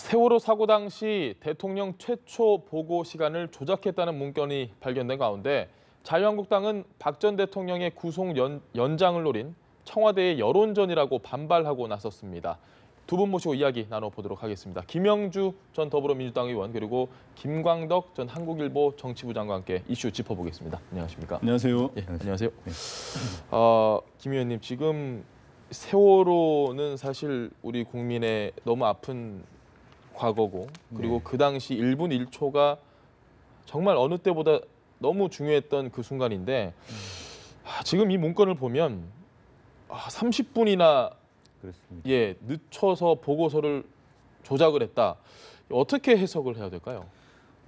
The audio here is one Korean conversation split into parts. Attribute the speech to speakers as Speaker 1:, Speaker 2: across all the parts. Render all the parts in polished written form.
Speaker 1: 세월호 사고 당시 대통령 최초 보고 시간을 조작했다는 문건이 발견된 가운데 자유한국당은 박 전 대통령의 구속 연장을 노린 청와대의 여론전이라고 반발하고 나섰습니다. 두 분 모시고 이야기 나눠보도록 하겠습니다. 김영주 전 더불어민주당 의원 그리고 김광덕 전 한국일보 정치부 장관과 함께 이슈 짚어보겠습니다. 안녕하십니까?
Speaker 2: 안녕하세요.
Speaker 1: 예, 안녕하세요. 김 의원님, 지금 세월호는 사실 우리 국민의 너무 아픈 과거고 그리고 그 당시 1분 1초가 정말 어느 때보다 너무 중요했던 그 순간인데 지금 이 문건을 보면 30분이나
Speaker 2: 그렇습니다.
Speaker 1: 늦춰서 보고서를 조작을 했다. 어떻게 해석을 해야 될까요?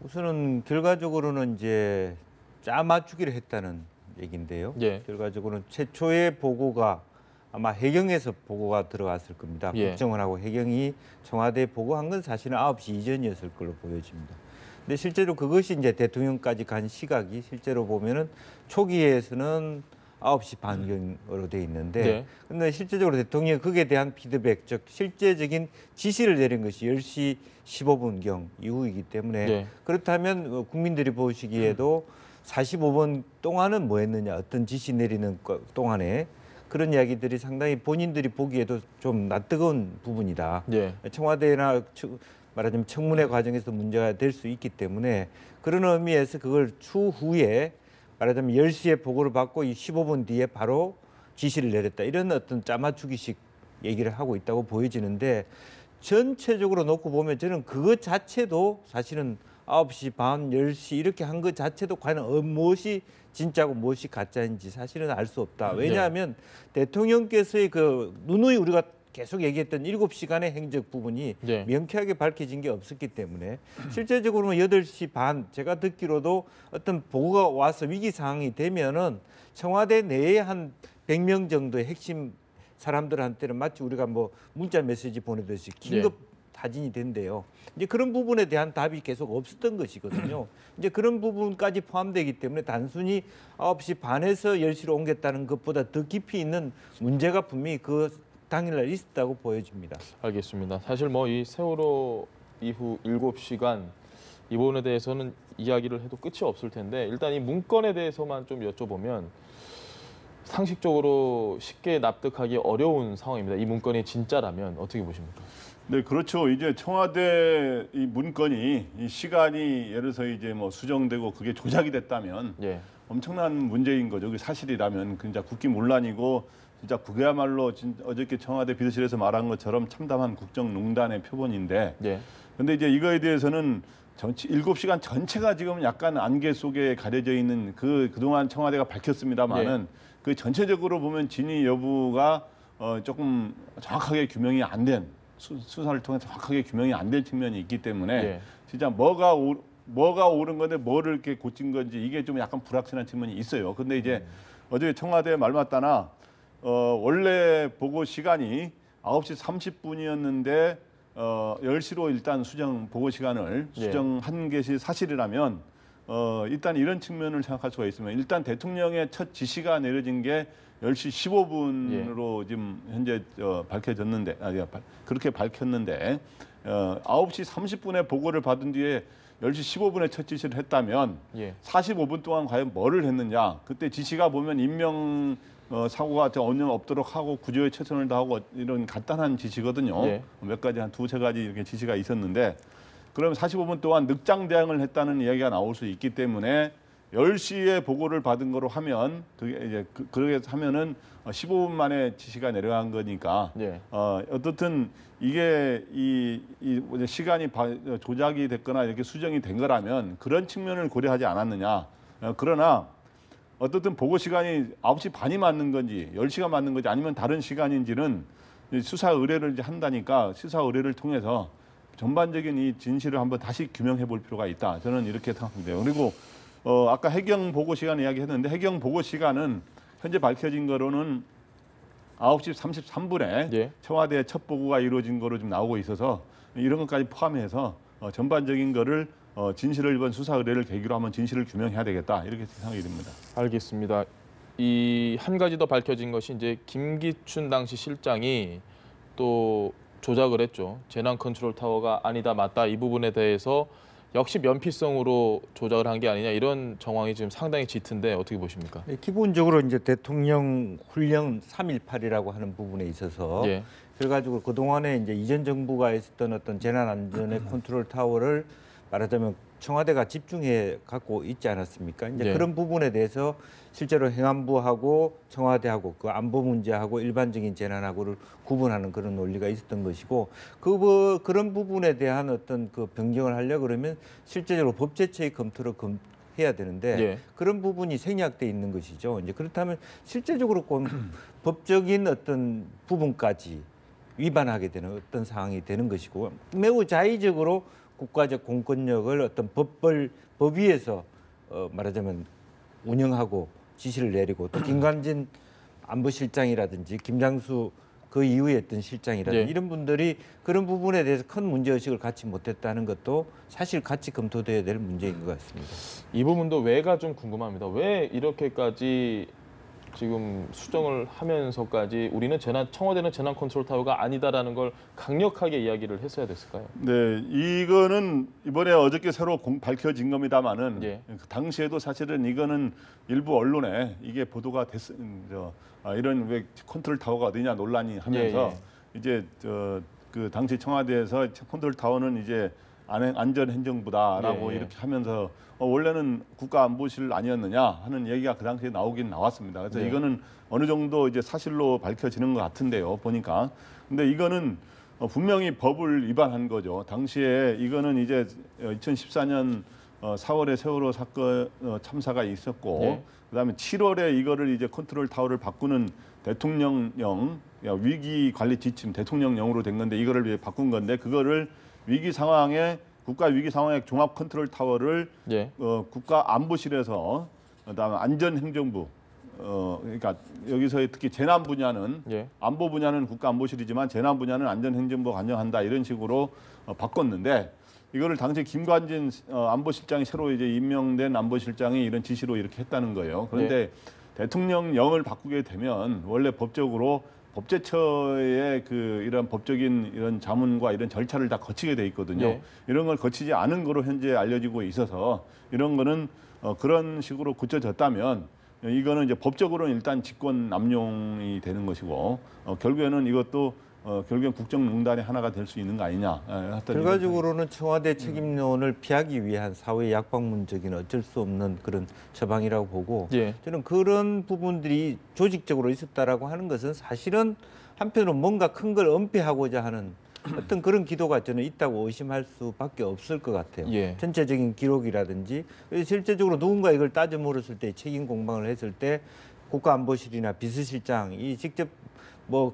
Speaker 3: 우선은 결과적으로는 이제 짜 맞추기를 했다는 얘기인데요.
Speaker 1: 예.
Speaker 3: 결과적으로는 최초의 보고가 아마 해경에서 보고가 들어갔을 겁니다.
Speaker 1: 예.
Speaker 3: 국정원하고 해경이 청와대에 보고한 건 사실은 9시 이전이었을 걸로 보여집니다. 근데 실제로 그것이 이제 대통령까지 간 시각이 실제로 보면은 초기에서는 9시 반경으로 돼 있는데
Speaker 1: 네.
Speaker 3: 근데 실제적으로 대통령이 거기에 대한 피드백, 즉 실제적인 지시를 내린 것이 10시 15분경 이후이기 때문에
Speaker 1: 네.
Speaker 3: 그렇다면 국민들이 보시기에도 45분 동안은 뭐 했느냐, 어떤 지시 내리는 동안에 그런 이야기들이 상당히 본인들이 보기에도 좀 낯뜨거운 부분이다.
Speaker 1: 예.
Speaker 3: 청와대나 말하자면 청문회 과정에서 문제가 될 수 있기 때문에 그런 의미에서 그걸 추후에 말하자면 10시에 보고를 받고 이 15분 뒤에 바로 지시를 내렸다. 이런 어떤 짜맞추기식 얘기를 하고 있다고 보여지는데 전체적으로 놓고 보면 저는 그것 자체도 사실은 9시 반, 10시 이렇게 한 것 자체도 과연 무엇이 진짜고 무엇이 가짜인지 사실은 알 수 없다. 왜냐하면 대통령께서의 그 누누이 우리가 계속 얘기했던 7시간의 행적 부분이 명쾌하게 밝혀진 게 없었기 때문에 실제적으로는 8시 반 제가 듣기로도 어떤 보고가 와서 위기 상황이 되면은 청와대 내에 한 100명 정도의 핵심 사람들한테는 마치 우리가 뭐 문자 메시지 보내듯이 긴급 타진이 된대요. 이제 그런 부분에 대한 답이 계속 없었던 것이거든요. 이제 그런 부분까지 포함되기 때문에 단순히 9시 반에서 10시로 옮겼다는 것보다 더 깊이 있는 문제가 분명히 그 당일날 있었다고 보여집니다.
Speaker 1: 알겠습니다. 사실 뭐 이 세월호 이후 7시간 이 부분에 대해서는 이야기를 해도 끝이 없을 텐데 일단 이 문건에 대해서만 좀 여쭤보면 상식적으로 쉽게 납득하기 어려운 상황입니다. 이 문건이 진짜라면 어떻게 보십니까?
Speaker 2: 네, 그렇죠. 이제 청와대 이 문건이 이 시간이 예를 들어서 이제 뭐 수정되고 그게 조작이 됐다면 엄청난 문제인 거죠. 그게 사실이라면 진짜 국기문란이고 진짜 그야말로 어저께 청와대 비서실에서 말한 것처럼 참담한 국정농단의 표본인데 근데 이제 이거에 대해서는 7시간 전체가 지금 약간 안개 속에 가려져 있는 그동안 청와대가 밝혔습니다만은 그 전체적으로 보면 진위 여부가 조금 정확하게 규명이 안 된 수사를 통해 정확하게 규명이 안 된 측면이 있기 때문에 진짜 뭐가 옳은 건데 뭐를 이렇게 고친 건지 이게 좀 약간 불확실한 측면이 있어요. 근데 이제 어제 청와대 말 맞다나 원래 보고 시간이 9시 30분이었는데 10시로 일단 보고 시간을 수정한 것이 사실이라면 일단 이런 측면을 생각할 수가 있으면 일단 대통령의 첫 지시가 내려진 게 10시 15분으로 지금 현재 밝혀졌는데 그렇게 밝혔는데 9시 30분에 보고를 받은 뒤에 10시 15분에 첫 지시를 했다면 45분 동안 과연 뭐를 했느냐. 그때 지시가 보면 인명 사고가 전혀 없도록 하고 구조에 최선을 다하고 이런 간단한 지시거든요. 몇 가지 한 두세 가지 이렇게 지시가 있었는데 그러면 45분 동안 늑장 대응을 했다는 이야기가 나올 수 있기 때문에 10시에 보고를 받은 거로 하면 그게 이제 그렇게 하면은 15분 만에 지시가 내려간 거니까 어떻든 이게 이 시간이 조작이 됐거나 이렇게 수정이 된 거라면 그런 측면을 고려하지 않았느냐. 그러나 어떻든 보고 시간이 9시 반이 맞는 건지 10시가 맞는 건지 아니면 다른 시간인지는 수사 의뢰를 이제 한다니까 수사 의뢰를 통해서 전반적인 이 진실을 한번 다시 규명해 볼 필요가 있다. 저는 이렇게 생각합니다. 그리고 아까 해경 보고 시간 이야기했는데 해경 보고 시간은 현재 밝혀진 거로는 9시 33분에 청와대 첫 보고가 이루어진 거로 좀 나오고 있어서 이런 것까지 포함해서 전반적인 거를 진실을 이번 수사 의뢰를 계기로 한번 진실을 규명해야 되겠다 이렇게 생각이 듭니다.
Speaker 1: 알겠습니다. 이 한 가지 더 밝혀진 것이 이제 김기춘 당시 실장이 또 조작을 했죠. 재난 컨트롤 타워가 아니다 맞다 이 부분에 대해서 역시 면피성으로 조작을 한 게 아니냐 이런 정황이 지금 상당히 짙은데 어떻게 보십니까?
Speaker 3: 네, 기본적으로 이제 대통령 훈령 3.18이라고 하는 부분에 있어서
Speaker 1: 예.
Speaker 3: 그래가지고 그 동안에 이제 이전 정부가 했었던 어떤 재난안전의 컨트롤 타워를 말하자면 청와대가 집중해 갖고 있지 않았습니까? 이제
Speaker 1: 예.
Speaker 3: 그런 부분에 대해서 실제로 행안부하고 청와대하고 그 안보 문제하고 일반적인 재난하고를 구분하는 그런 논리가 있었던 것이고 그런 부분에 대한 어떤 그 변경을 하려 그러면 실제적으로 법제처의 검토를 해야 되는데
Speaker 1: 예.
Speaker 3: 그런 부분이 생략돼 있는 것이죠. 이제 그렇다면 실제적으로 법적인 어떤 부분까지 위반하게 되는 어떤 상황이 되는 것이고 매우 자의적으로 국가적 공권력을 어떤 법 위에서 말하자면 운영하고 지시를 내리고 또 김관진 안보실장이라든지 김장수 그 이후에 했던 실장이라든지
Speaker 1: 예.
Speaker 3: 이런 분들이 그런 부분에 대해서 큰 문제의식을 갖지 못했다는 것도 사실 같이 검토돼야 될 문제인 것 같습니다.
Speaker 1: 이 부분도 왜가 좀 궁금합니다. 왜 이렇게까지 지금 수정을 하면서까지 우리는 청와대는 재난 컨트롤 타워가 아니다라는 걸 강력하게 이야기를 했어야 됐을까요?
Speaker 2: 네, 이거는 이번에 어저께 새로 밝혀진 겁니다만은
Speaker 1: 예.
Speaker 2: 그 당시에도 사실은 이거는 일부 언론에 이게 보도가 이런 왜 컨트롤 타워가 어디냐 논란이 하면서 이제 그 당시 청와대에서 컨트롤 타워는 이제 안전행정부다라고
Speaker 1: 예.
Speaker 2: 이렇게 하면서 원래는 국가안보실 아니었느냐 하는 얘기가 그 당시에 나오긴 나왔습니다. 그래서
Speaker 1: 네.
Speaker 2: 이거는 어느 정도 이제 사실로 밝혀지는 것 같은데요, 보니까. 근데 이거는 분명히 법을 위반한 거죠. 당시에 이거는 이제 2014년 4월에 세월호 사건 참사가 있었고,
Speaker 1: 네.
Speaker 2: 그다음에 7월에 이거를 이제 컨트롤 타워를 바꾸는 대통령령 위기 관리 지침 대통령령으로 된 건데 이거를 이제 바꾼 건데 그거를 국가 위기 상황에 종합 컨트롤 타워를
Speaker 1: 예.
Speaker 2: 국가안보실에서 그다음에 안전행정부 그러니까 여기서의 특히 재난 분야는
Speaker 1: 예.
Speaker 2: 안보 분야는 국가안보실이지만 재난 분야는 안전행정부가 관여한다 이런 식으로 바꿨는데 이거를 당시 김관진 안보실장이 새로 이제 임명된 안보실장이 이런 지시로 이렇게 했다는 거예요. 그런데 대통령령을 바꾸게 되면 원래 법적으로 법제처의 그 이런 법적인 이런 자문과 이런 절차를 다 거치게 돼 있거든요.
Speaker 1: 예.
Speaker 2: 이런 걸 거치지 않은 거로 현재 알려지고 있어서 이런 거는 그런 식으로 고쳐졌다면 이거는 이제 법적으로는 일단 직권 남용이 되는 것이고 결국에는 이것도 결국엔 국정농단의 하나가 될 수 있는 거 아니냐.
Speaker 3: 결과적으로는 청와대 책임론을 피하기 위한 사회 약방문적인 어쩔 수 없는 그런 처방이라고 보고
Speaker 1: 예.
Speaker 3: 저는 그런 부분들이 조직적으로 있었다라고 하는 것은 사실은 한편으로 뭔가 큰 걸 은폐하고자 하는 어떤 그런 기도가 저는 있다고 의심할 수밖에 없을 것 같아요.
Speaker 1: 예.
Speaker 3: 전체적인 기록이라든지 실제적으로 누군가 이걸 따져 물었을 때 책임 공방을 했을 때 국가안보실이나 비서실장이 직접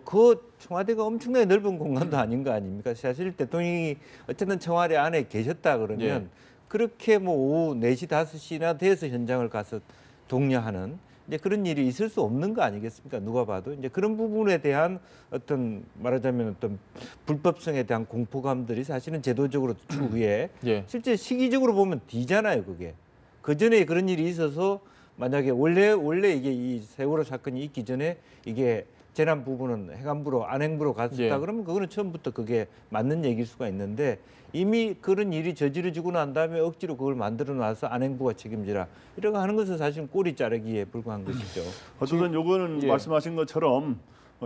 Speaker 3: 그 청와대가 엄청나게 넓은 공간도 아닌 거 아닙니까? 사실 대통령이 어쨌든 청와대 안에 계셨다 그러면
Speaker 1: 예.
Speaker 3: 그렇게 오후 4시, 5시나 돼서 현장을 가서 독려하는 이제 그런 일이 있을 수 없는 거 아니겠습니까? 누가 봐도 이제 그런 부분에 대한 어떤 말하자면 어떤 불법성에 대한 공포감들이 사실은 제도적으로 추후에
Speaker 1: 예.
Speaker 3: 실제 시기적으로 보면 뒤잖아요, 그게. 그 전에 그런 일이 있어서 만약에 원래 이게 이 세월호 사건이 있기 전에 이게 재난 부분은 행안부로 안행부로 갔었다
Speaker 1: 예.
Speaker 3: 그러면 그거는 처음부터 그게 맞는 얘기일 수가 있는데 이미 그런 일이 저지러지고 난 다음에 억지로 그걸 만들어 놔서 안행부가 책임지라 이런 거 하는 것은 사실 꼬리 자르기에 불과한 것이죠.
Speaker 2: 어쨌든 요거는
Speaker 1: 예.
Speaker 2: 말씀하신 것처럼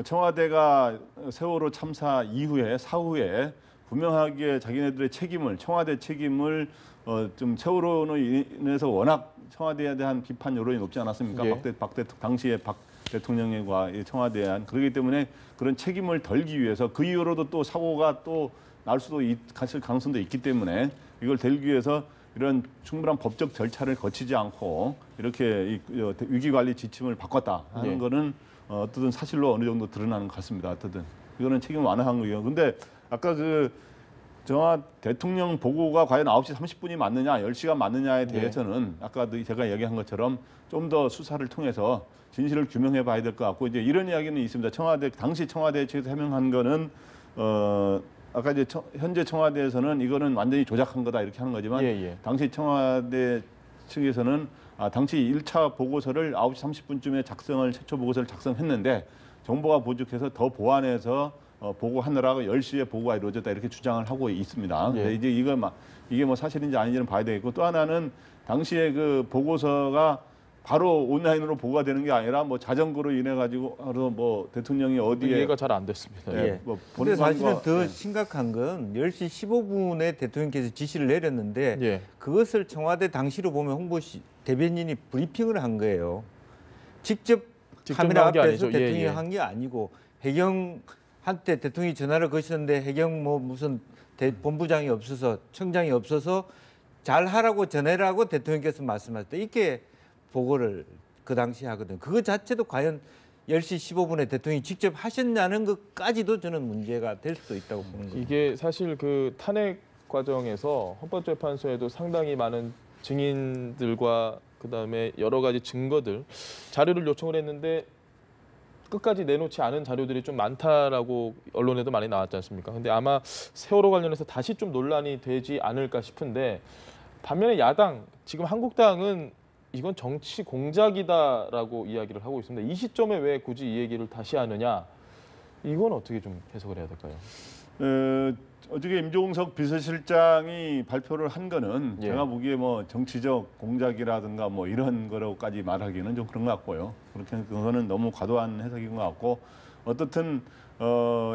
Speaker 2: 청와대가 세월호 참사 이후에 사후에 분명하게 자기네들의 책임을 청와대 책임을 좀 세월호로 인해서 워낙 청와대에 대한 비판 여론이 높지 않았습니까?
Speaker 1: 예.
Speaker 2: 당시에 박 대통령과 청와대에 대한 그렇기 때문에 그런 책임을 덜기 위해서 그 이후로도 또 사고가 또 날 수도 갔을 가능성도 있기 때문에 이걸 덜기 위해서 이런 충분한 법적 절차를 거치지 않고 이렇게 위기관리 지침을 바꿨다 하는
Speaker 1: 예.
Speaker 2: 거는 어떤 사실로 어느 정도 드러나는 것 같습니다. 어쨌든 이거는 책임을 완화한 거예요. 근데 아까 정화 대통령 보고가 과연 9시 30분이 맞느냐, 10시가 맞느냐에 대해서는 아까도 제가 얘기한 것처럼 좀 더 수사를 통해서 진실을 규명해 봐야 될 것 같고 이제 이런 이야기는 있습니다. 당시 청와대 측에서 해명한 거는 아까 이제 현재 청와대에서는 이거는 완전히 조작한 거다 이렇게 하는 거지만 당시 청와대 측에서는 당시 1차 보고서를 9시 30분쯤에 최초 보고서를 작성했는데 정보가 부족해서 더 보완해서 보고하느라고 10시에 보고가 이루어졌다 이렇게 주장을 하고 있습니다.
Speaker 1: 예.
Speaker 2: 근데 이제 이게 뭐 사실인지 아닌지는 봐야 되겠고 또 하나는 당시에 그 보고서가 바로 온라인으로 보고가 되는 게 아니라 뭐 자전거로 인해 가지고 바로 뭐 대통령이 어디에
Speaker 1: 이해가 잘 안 됐습니다.
Speaker 3: 예.
Speaker 2: 뭐
Speaker 3: 근데 사실은
Speaker 2: 본관과-
Speaker 3: 더
Speaker 2: 예.
Speaker 3: 심각한 건 10시 15분에 대통령께서 지시를 내렸는데
Speaker 1: 예.
Speaker 3: 그것을 청와대 당시로 보면 대변인이 브리핑을 한 거예요. 직접 카메라
Speaker 1: 나온 게
Speaker 3: 앞에서
Speaker 1: 아니죠.
Speaker 3: 대통령이
Speaker 1: 예, 예.
Speaker 3: 한 게 아니고 해경한테 대통령이 전화를 거셨는데 해경 뭐 무슨 본부장이 없어서 청장이 없어서 잘 하라고 전해라고 대통령께서 말씀하셨다. 이렇게 보고를 그 당시에 하거든. 그거 자체도 과연 10시 15분에 대통령이 직접 하셨냐는 것까지도 저는 문제가 될 수도 있다고 보는 거예요.
Speaker 1: 이게 사실 그 탄핵 과정에서 헌법재판소에도 상당히 많은 증인들과 그다음에 여러 가지 증거들, 자료를 요청을 했는데 끝까지 내놓지 않은 자료들이 좀 많다라고 언론에도 많이 나왔지 않습니까? 근데 아마 세월호 관련해서 다시 좀 논란이 되지 않을까 싶은데 반면에 야당, 지금 한국당은 이건 정치 공작이다라고 이야기를 하고 있습니다. 이 시점에 왜 굳이 이 얘기를 다시 하느냐? 이건 어떻게 좀 해석을 해야 될까요?
Speaker 2: 어저께 임종석 비서실장이 발표를 한 거는
Speaker 1: 예.
Speaker 2: 제가 보기에 뭐 정치적 공작이라든가 뭐 이런 거로까지 말하기는 좀 그런 것 같고요. 그렇게 그거는 너무 과도한 해석인 것 같고 어떻든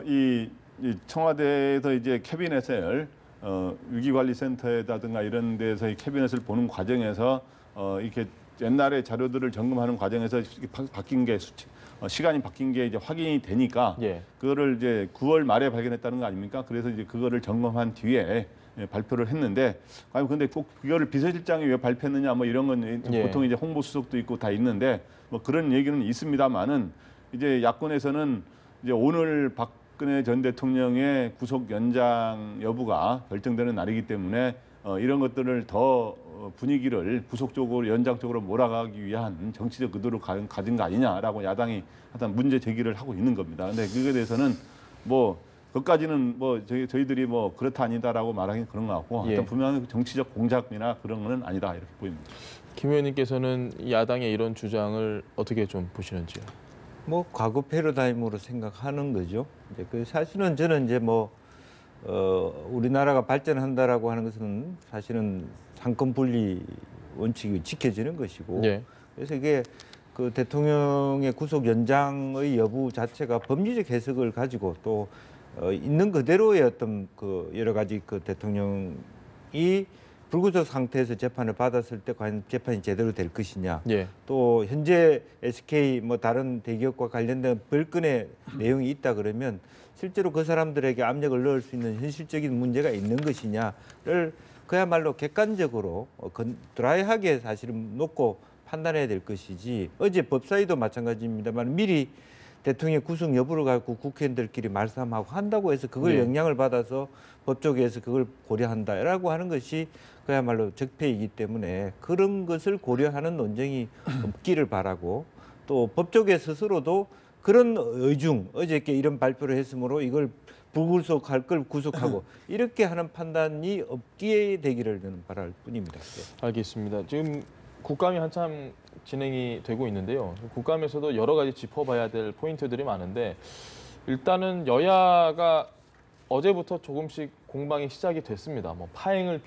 Speaker 2: 이 청와대에서 이제 캐비넷을 위기관리센터에다든가 이런 데서 이 캐비넷을 보는 과정에서 이렇게 옛날의 자료들을 점검하는 과정에서 바뀐 게 시간이 바뀐 게 이제 확인이 되니까
Speaker 1: 예.
Speaker 2: 그거를 이제 9월 말에 발견했다는 거 아닙니까? 그래서 이제 그거를 점검한 뒤에 발표를 했는데 아니 근데 꼭 그거를 비서실장이 왜 발표했느냐 뭐 이런 건
Speaker 1: 예.
Speaker 2: 보통 이제 홍보수석도 있고 다 있는데 뭐 그런 얘기는 있습니다만은 이제 야권에서는 이제 오늘 박근혜 전 대통령의 구속 연장 여부가 결정되는 날이기 때문에 이런 것들을 더 분위기를 구속적으로 연장적으로 몰아가기 위한 정치적 의도를 가진 거 아니냐라고 야당이 하여튼 문제 제기를 하고 있는 겁니다. 근데 그거에 대해서는 뭐 그것까지는 뭐 저희들이 뭐 그렇다 아니다라고 말하기는 그런 것 같고
Speaker 1: 예.
Speaker 2: 하여튼 분명히 정치적 공작이나 그런 거는 아니다 이렇게 보입니다.
Speaker 1: 김 의원님께서는 야당의 이런 주장을 어떻게 좀 보시는지요?
Speaker 3: 뭐 과거 패러다임으로 생각하는 거죠. 이제 그 사실은 저는 이제 우리나라가 발전한다라고 하는 것은 사실은 상권 분리 원칙이 지켜지는 것이고
Speaker 1: 예.
Speaker 3: 그래서 이게 그 대통령의 구속 연장의 여부 자체가 법리적 해석을 가지고 또 있는 그대로의 어떤 그 여러 가지 그 대통령이 불구속 상태에서 재판을 받았을 때 과연 재판이 제대로 될 것이냐.
Speaker 1: 예.
Speaker 3: 또 현재 SK 뭐 다른 대기업과 관련된 별건의 내용이 있다 그러면 실제로 그 사람들에게 압력을 넣을 수 있는 현실적인 문제가 있는 것이냐를 그야말로 객관적으로 드라이하게 사실은 놓고 판단해야 될 것이지 어제 법사위도 마찬가지입니다만 미리 대통령의 구속 여부를 갖고 국회의원들끼리 말싸움하고 한다고 해서 그걸
Speaker 1: 네.
Speaker 3: 영향을 받아서 법조계에서 그걸 고려한다라고 하는 것이 그야말로 적폐이기 때문에 그런 것을 고려하는 논쟁이 없기를 바라고 또 법조계 스스로도 그런 어저께 이런 발표를 했으므로 이걸 불구속할 걸 구속하고 이렇게 하는 판단이 없게 되기를 저는 바랄 뿐입니다. 네.
Speaker 1: 알겠습니다. 지금 국감이 한참 진행이 되고 있는데요. 국감에서도 여러 가지 짚어봐야 될 포인트들이 많은데 일단은 여야가 어제부터 조금씩 공방이 시작이 됐습니다. 뭐 파행을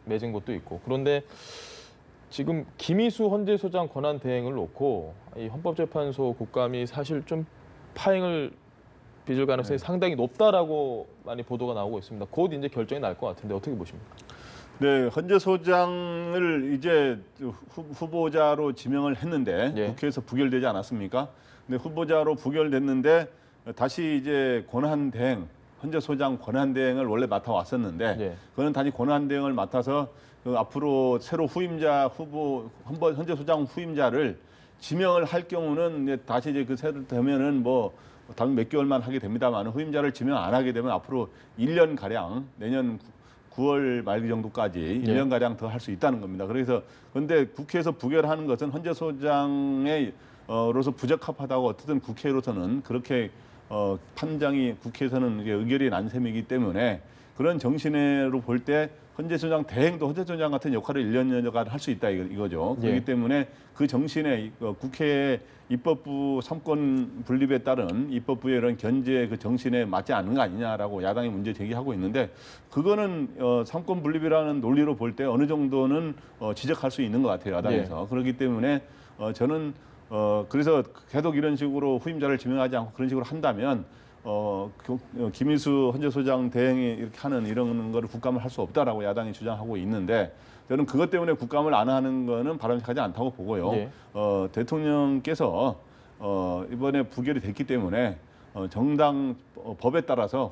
Speaker 1: 맺은 것도 있고 그런데 지금 김희수 헌재소장 권한 대행을 놓고 이 헌법재판소 국감이 사실 좀 파행을 빚을 가능성이 상당히 높다라고 많이 보도가 나오고 있습니다. 곧 이제 결정이 날 것 같은데 어떻게 보십니까?
Speaker 2: 네, 헌재 소장을 이제 후보자로 지명을 했는데
Speaker 1: 예.
Speaker 2: 국회에서 부결되지 않았습니까? 근데 후보자로 부결됐는데 다시 이제 권한대행, 헌재 소장 권한대행을 원래 맡아왔었는데
Speaker 1: 예.
Speaker 2: 그거는 단지 권한대행을 맡아서 그 앞으로 새로 후임자 후보 헌재 소장 후임자를 지명을 할 경우는 이제 다시 이제 그 새로 되면은 뭐 다음 몇 개월만 하게 됩니다만 후임자를 지명 안 하게 되면 앞으로 1년 가량 내년 9월 말기 정도까지 1년 가량 더 할 수 있다는 겁니다. 그래서 그런데 국회에서 부결하는 것은 헌재 소장의 로서 부적합하다고 어쨌든 국회로서는 그렇게 판장이 국회에서는 이게 의결이 난 셈이기 때문에 그런 정신으로 볼 때 헌재소장 대행도 헌재소장 같은 역할을 1년 여간 할 수 있다 이거죠.
Speaker 1: 예.
Speaker 2: 그렇기 때문에 그 정신에 국회의 입법부 삼권 분립에 따른 입법부의 이런 견제 그 정신에 맞지 않는 거 아니냐라고 야당이 문제 제기하고 있는데 그거는 삼권 분립이라는 논리로 볼 때 어느 정도는 지적할 수 있는 것 같아요. 야당에서.
Speaker 1: 예.
Speaker 2: 그렇기 때문에 저는 그래서 계속 이런 식으로 후임자를 지명하지 않고 그런 식으로 한다면 김희수 헌재소장 대행이 이렇게 하는 이런 거를 국감을 할 수 없다라고 야당이 주장하고 있는데 저는 그것 때문에 국감을 안 하는 거는 바람직하지 않다고 보고요.
Speaker 1: 예.
Speaker 2: 대통령께서 이번에 부결이 됐기 때문에 정당 법에 따라서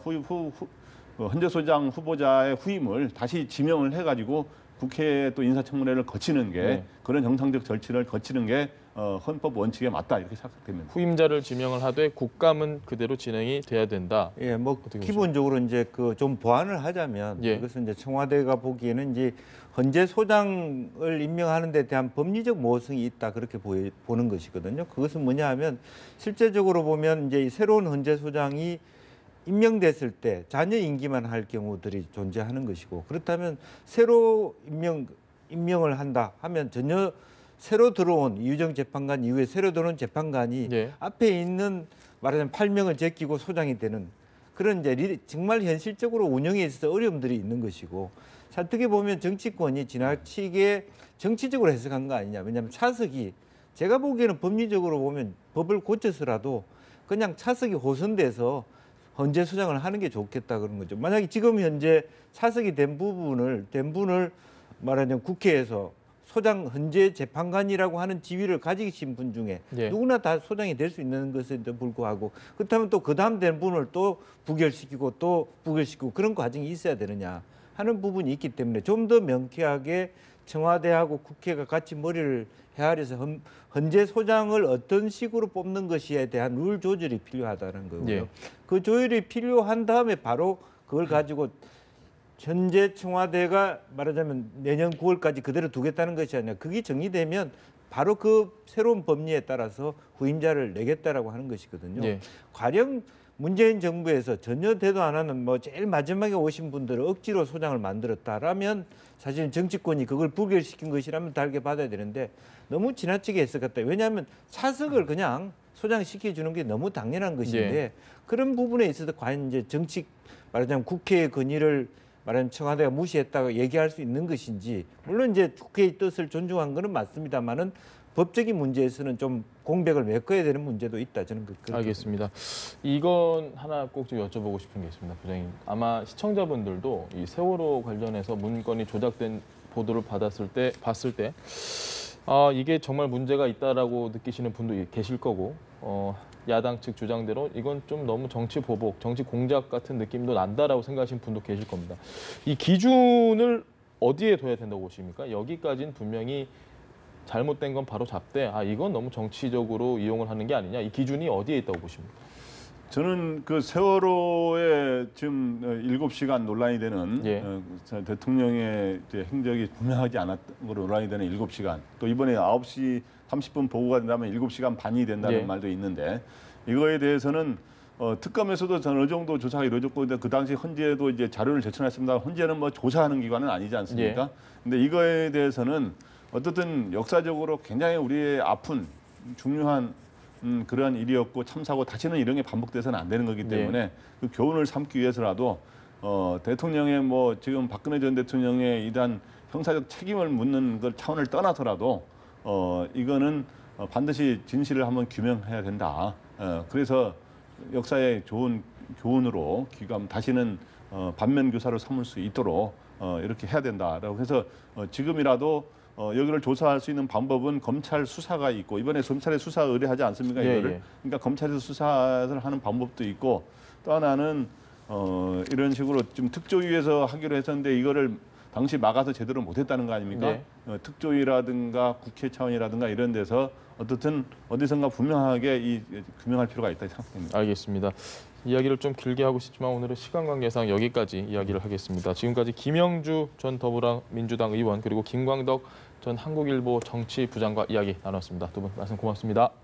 Speaker 2: 헌재소장 후보자의 후임을 다시 지명을 해가지고 국회에 또 인사청문회를 거치는 게
Speaker 1: 네.
Speaker 2: 그런 정상적 절차를 거치는 게 헌법 원칙에 맞다 이렇게 생각됩니다.
Speaker 1: 후임자를 지명을 하되 국감은 그대로 진행이 돼야 된다.
Speaker 3: 예, 뭐 기본적으로 이제 그 좀 보완을 하자면
Speaker 1: 예.
Speaker 3: 이것은 이제 청와대가 보기에는 이제 헌재소장을 임명하는 데 대한 법리적 모호성이 있다 그렇게 보는 것이거든요. 그것은 뭐냐 하면 실제적으로 보면 이제 이 새로운 헌재소장이 임명됐을 때 잔여 임기만 할 경우들이 존재하는 것이고 그렇다면 새로 임명을 한다 하면 전혀 새로 들어온 이유정 재판관 이후에 새로 들어온 재판관이
Speaker 1: 예.
Speaker 3: 앞에 있는 말하자면 팔명을 제끼고 소장이 되는 그런 이제 정말 현실적으로 운영에 있어서 어려움들이 있는 것이고 어떻게 보면 정치권이 지나치게 정치적으로 해석한 거 아니냐. 왜냐하면 차석이 제가 보기에는 법리적으로 보면 법을 고쳐서라도 그냥 차석이 호선돼서 헌재소장을 하는 게 좋겠다 그런 거죠. 만약에 지금 현재 차석이 된 분을 말하자면 국회에서 소장 헌재 재판관이라고 하는 지위를 가지신 분 중에
Speaker 1: 예.
Speaker 3: 누구나 다 소장이 될 수 있는 것에도 불구하고 그렇다면 또 그 다음 된 분을 또 부결시키고 그런 과정이 있어야 되느냐 하는 부분이 있기 때문에 좀 더 명쾌하게 청와대하고 국회가 같이 머리를 헤아려서 헌재소장을 어떤 식으로 뽑는 것에 대한 룰 조절이 필요하다는 거고요.
Speaker 1: 예.
Speaker 3: 그 조율이 필요한 다음에 바로 그걸 가지고 현재 청와대가 말하자면 내년 9월까지 그대로 두겠다는 것이 아니라 그게 정리되면 바로 그 새로운 법리에 따라서 후임자를 내겠다라고 하는 것이거든요.
Speaker 1: 예.
Speaker 3: 가령 문재인 정부에서 전혀 대도 안 하는 뭐 제일 마지막에 오신 분들을 억지로 소장을 만들었다라면 사실 정치권이 그걸 부결시킨 것이라면 달게 받아야 되는데 너무 지나치게 했었겠다. 왜냐하면 차석을 그냥 소장시켜주는 게 너무 당연한 것인데
Speaker 1: 예.
Speaker 3: 그런 부분에 있어서 과연 이제 정치 말하자면 국회의 건의를 말하자면 청와대가 무시했다고 얘기할 수 있는 것인지 물론 이제 국회의 뜻을 존중한 거는 맞습니다만은 법적인 문제에서는 좀 공백을 메꿔야 되는 문제도 있다 저는 그렇게
Speaker 1: 알겠습니다. 이건 하나 꼭 좀 여쭤보고 싶은 게 있습니다, 부장님. 아마 시청자분들도 이 세월호 관련해서 문건이 조작된 보도를 봤을 때 이게 정말 문제가 있다라고 느끼시는 분도 계실 거고 야당 측 주장대로 이건 좀 너무 정치 보복, 정치 공작 같은 느낌도 난다라고 생각하시는 분도 계실 겁니다. 이 기준을 어디에 둬야 된다고 보십니까? 여기까지는 분명히 잘못된 건 바로 잡되 이건 너무 정치적으로 이용을 하는 게 아니냐. 이 기준이 어디에 있다고 보십니까?
Speaker 2: 저는 그 세월호에 지금 7시간 논란이 되는
Speaker 1: 예.
Speaker 2: 대통령의 이제 행적이 분명하지 않았던 걸로 논란이 되는 7시간 또 이번에 9시 30분 보고가 된다면 7시간 반이 된다는
Speaker 1: 예.
Speaker 2: 말도 있는데 이거에 대해서는 특검에서도 어느 정도 조사가 이루어졌고 그 당시 헌재도 이제 자료를 제출했습니다. 헌재는 뭐 조사하는 기관은 아니지 않습니까? 근데 이거에 대해서는 어떻든 역사적으로 굉장히 우리의 아픈 중요한 그러한 일이었고 참사고 다시는 이런 게 반복돼서는 안 되는 거기 때문에 그 교훈을 삼기 위해서라도 대통령의 뭐 지금 박근혜 전 대통령의 이단 형사적 책임을 묻는 걸 차원을 떠나서라도 이거는 반드시 진실을 한번 규명해야 된다. 그래서 역사의 좋은 교훈으로 다시는 반면 교사로 삼을 수 있도록 이렇게 해야 된다라고 해서 지금이라도 여기를 조사할 수 있는 방법은 검찰 수사가 있고 이번에 검찰의 수사 의뢰하지 않습니까? 이거를 그러니까 검찰에서 수사를 하는 방법도 있고 또 하나는 이런 식으로 좀 특조위에서 하기로 했었는데 이거를 당시 막아서 제대로 못했다는 거 아닙니까? 특조위라든가 국회 차원이라든가 이런 데서 어떻든 어디선가 분명하게 규명할 필요가 있다 생각합니다.
Speaker 1: 알겠습니다. 이야기를 좀 길게 하고 싶지만 오늘은 시간 관계상 여기까지 이야기를 하겠습니다. 지금까지 김영주 전 더불어민주당 의원 그리고 김광덕 전 한국일보 정치부장과 이야기 나눴습니다. 두 분 말씀 고맙습니다.